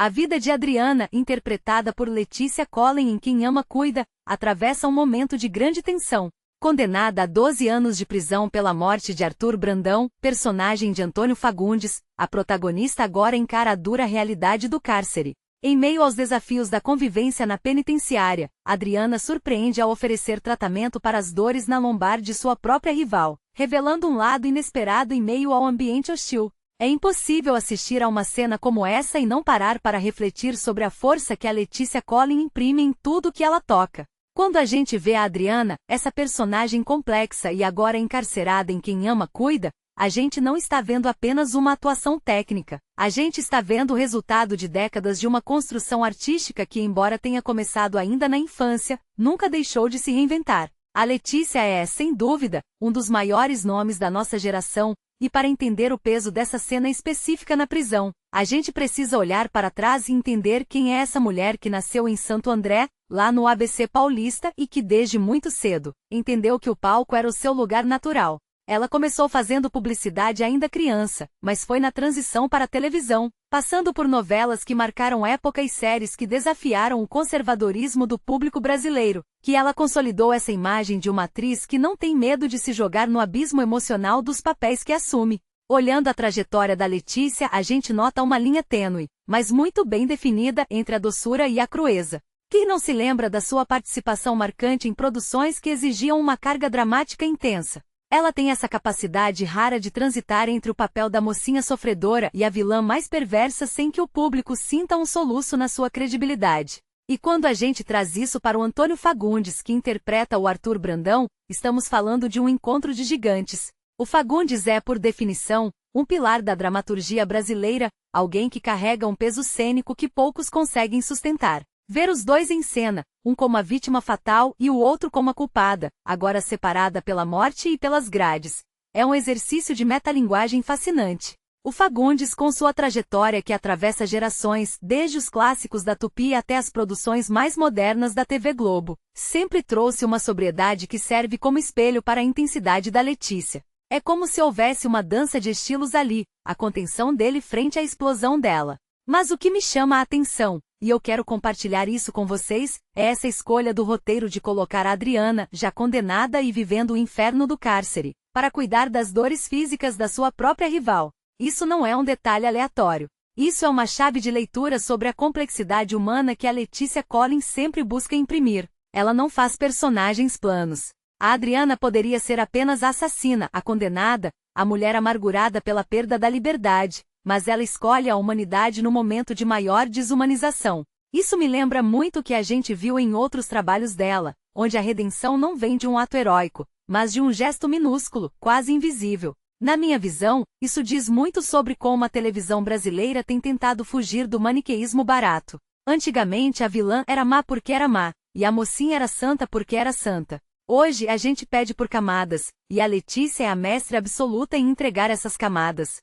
A vida de Adriana, interpretada por Letícia Collen em Quem Ama Cuida, atravessa um momento de grande tensão. Condenada a 12 anos de prisão pela morte de Arthur Brandão, personagem de Antônio Fagundes, a protagonista agora encara a dura realidade do cárcere. Em meio aos desafios da convivência na penitenciária, Adriana surpreende ao oferecer tratamento para as dores na lombar de sua própria rival, revelando um lado inesperado em meio ao ambiente hostil. É impossível assistir a uma cena como essa e não parar para refletir sobre a força que a Letícia Collen imprime em tudo que ela toca. Quando a gente vê a Adriana, essa personagem complexa e agora encarcerada em Quem Ama Cuida, a gente não está vendo apenas uma atuação técnica. A gente está vendo o resultado de décadas de uma construção artística que, embora tenha começado ainda na infância, nunca deixou de se reinventar. A Letícia é, sem dúvida, um dos maiores nomes da nossa geração, e para entender o peso dessa cena específica na prisão, a gente precisa olhar para trás e entender quem é essa mulher que nasceu em Santo André, lá no ABC Paulista, e que desde muito cedo entendeu que o palco era o seu lugar natural. Ela começou fazendo publicidade ainda criança, mas foi na transição para a televisão, passando por novelas que marcaram época e séries que desafiaram o conservadorismo do público brasileiro, que ela consolidou essa imagem de uma atriz que não tem medo de se jogar no abismo emocional dos papéis que assume. Olhando a trajetória da Letícia, a gente nota uma linha tênue, mas muito bem definida entre a doçura e a crueza. Quem não se lembra da sua participação marcante em produções que exigiam uma carga dramática intensa? Ela tem essa capacidade rara de transitar entre o papel da mocinha sofredora e a vilã mais perversa sem que o público sinta um soluço na sua credibilidade. E quando a gente traz isso para o Antônio Fagundes, que interpreta o Arthur Brandão, estamos falando de um encontro de gigantes. O Fagundes é, por definição, um pilar da dramaturgia brasileira, alguém que carrega um peso cênico que poucos conseguem sustentar. Ver os dois em cena, um como a vítima fatal e o outro como a culpada, agora separada pela morte e pelas grades, é um exercício de metalinguagem fascinante. O Fagundes, com sua trajetória que atravessa gerações, desde os clássicos da Tupi até as produções mais modernas da TV Globo, sempre trouxe uma sobriedade que serve como espelho para a intensidade da Letícia. É como se houvesse uma dança de estilos ali, a contenção dele frente à explosão dela. Mas o que me chama a atenção, e eu quero compartilhar isso com vocês, é essa escolha do roteiro de colocar a Adriana, já condenada e vivendo o inferno do cárcere, para cuidar das dores físicas da sua própria rival. Isso não é um detalhe aleatório. Isso é uma chave de leitura sobre a complexidade humana que a Letícia Collen sempre busca imprimir. Ela não faz personagens planos. A Adriana poderia ser apenas a assassina, a condenada, a mulher amargurada pela perda da liberdade. Mas ela escolhe a humanidade no momento de maior desumanização. Isso me lembra muito o que a gente viu em outros trabalhos dela, onde a redenção não vem de um ato heróico, mas de um gesto minúsculo, quase invisível. Na minha visão, isso diz muito sobre como a televisão brasileira tem tentado fugir do maniqueísmo barato. Antigamente a vilã era má porque era má, e a mocinha era santa porque era santa. Hoje a gente pede por camadas, e a Letícia é a mestre absoluta em entregar essas camadas.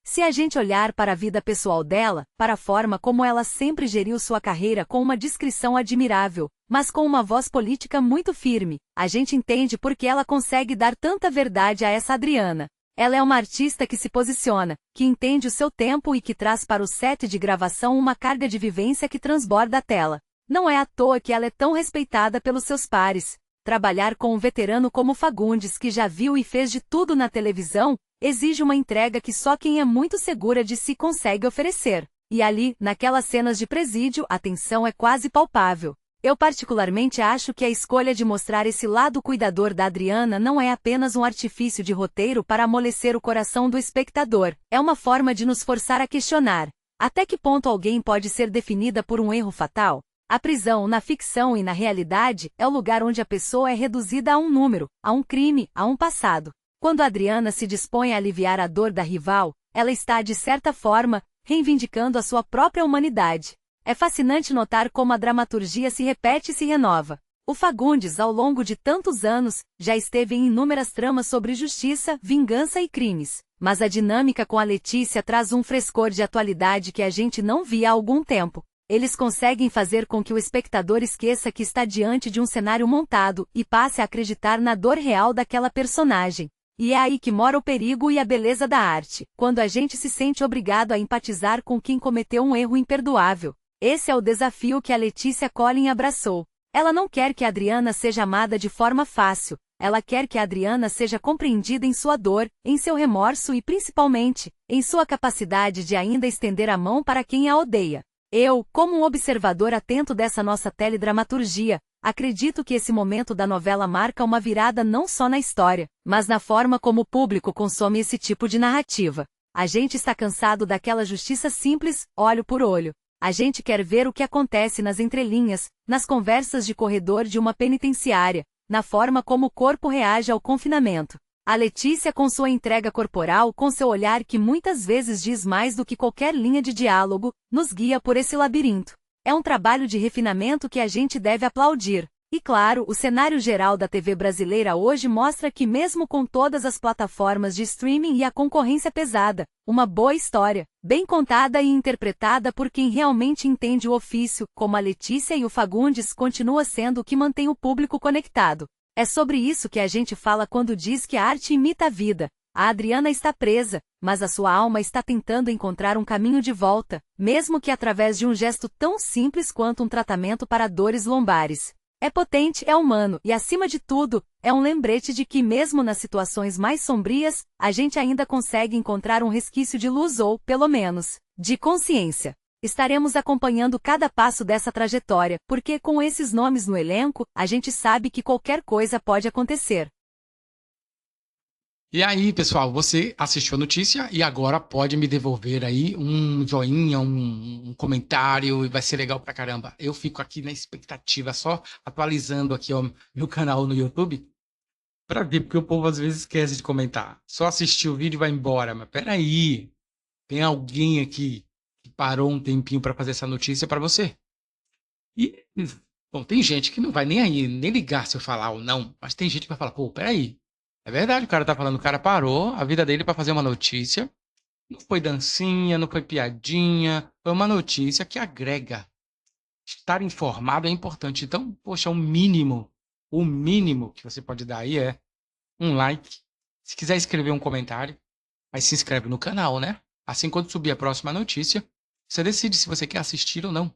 Se a gente olhar para a vida pessoal dela, para a forma como ela sempre geriu sua carreira com uma discrição admirável, mas com uma voz política muito firme, a gente entende por que ela consegue dar tanta verdade a essa Adriana. Ela é uma artista que se posiciona, que entende o seu tempo e que traz para o set de gravação uma carga de vivência que transborda a tela. Não é à toa que ela é tão respeitada pelos seus pares. Trabalhar com um veterano como Fagundes, que já viu e fez de tudo na televisão, exige uma entrega que só quem é muito segura de si consegue oferecer. E ali, naquelas cenas de presídio, a tensão é quase palpável. Eu particularmente acho que a escolha de mostrar esse lado cuidador da Adriana não é apenas um artifício de roteiro para amolecer o coração do espectador, é uma forma de nos forçar a questionar. Até que ponto alguém pode ser definida por um erro fatal? A prisão, na ficção e na realidade, é o lugar onde a pessoa é reduzida a um número, a um crime, a um passado. Quando Adriana se dispõe a aliviar a dor da rival, ela está, de certa forma, reivindicando a sua própria humanidade. É fascinante notar como a dramaturgia se repete e se renova. O Fagundes, ao longo de tantos anos, já esteve em inúmeras tramas sobre justiça, vingança e crimes. Mas a dinâmica com a Letícia traz um frescor de atualidade que a gente não via há algum tempo. Eles conseguem fazer com que o espectador esqueça que está diante de um cenário montado e passe a acreditar na dor real daquela personagem. E é aí que mora o perigo e a beleza da arte, quando a gente se sente obrigado a empatizar com quem cometeu um erro imperdoável. Esse é o desafio que a Letícia Collin abraçou. Ela não quer que a Adriana seja amada de forma fácil, ela quer que a Adriana seja compreendida em sua dor, em seu remorso e, principalmente, em sua capacidade de ainda estender a mão para quem a odeia. Eu, como um observador atento dessa nossa teledramaturgia, acredito que esse momento da novela marca uma virada não só na história, mas na forma como o público consome esse tipo de narrativa. A gente está cansado daquela justiça simples, olho por olho. A gente quer ver o que acontece nas entrelinhas, nas conversas de corredor de uma penitenciária, na forma como o corpo reage ao confinamento. A Letícia, com sua entrega corporal, com seu olhar que muitas vezes diz mais do que qualquer linha de diálogo, nos guia por esse labirinto. É um trabalho de refinamento que a gente deve aplaudir. E claro, o cenário geral da TV brasileira hoje mostra que mesmo com todas as plataformas de streaming e a concorrência pesada, uma boa história, bem contada e interpretada por quem realmente entende o ofício, como a Letícia e o Fagundes, continua sendo o que mantém o público conectado. É sobre isso que a gente fala quando diz que a arte imita a vida. A Adriana está presa, mas a sua alma está tentando encontrar um caminho de volta, mesmo que através de um gesto tão simples quanto um tratamento para dores lombares. É potente, é humano e, acima de tudo, é um lembrete de que mesmo nas situações mais sombrias, a gente ainda consegue encontrar um resquício de luz ou, pelo menos, de consciência. Estaremos acompanhando cada passo dessa trajetória, porque com esses nomes no elenco, a gente sabe que qualquer coisa pode acontecer. E aí, pessoal, você assistiu a notícia e agora pode me devolver aí um joinha, um comentário, e vai ser legal pra caramba. Eu fico aqui na expectativa, só atualizando aqui ó, meu canal no YouTube pra ver, porque o povo às vezes esquece de comentar. Só assistiu o vídeo e vai embora, mas peraí, tem alguém aqui que parou um tempinho pra fazer essa notícia pra você. E, bom, tem gente que não vai nem aí, nem ligar se eu falar ou não, mas tem gente que vai falar, pô, peraí. É verdade, o cara tá falando, o cara parou a vida dele pra fazer uma notícia. Não foi dancinha, não foi piadinha, foi uma notícia que agrega. Estar informado é importante. Então, poxa, o mínimo que você pode dar aí é um like. Se quiser escrever um comentário, mas se inscreve no canal, né? Assim, quando subir a próxima notícia, você decide se você quer assistir ou não.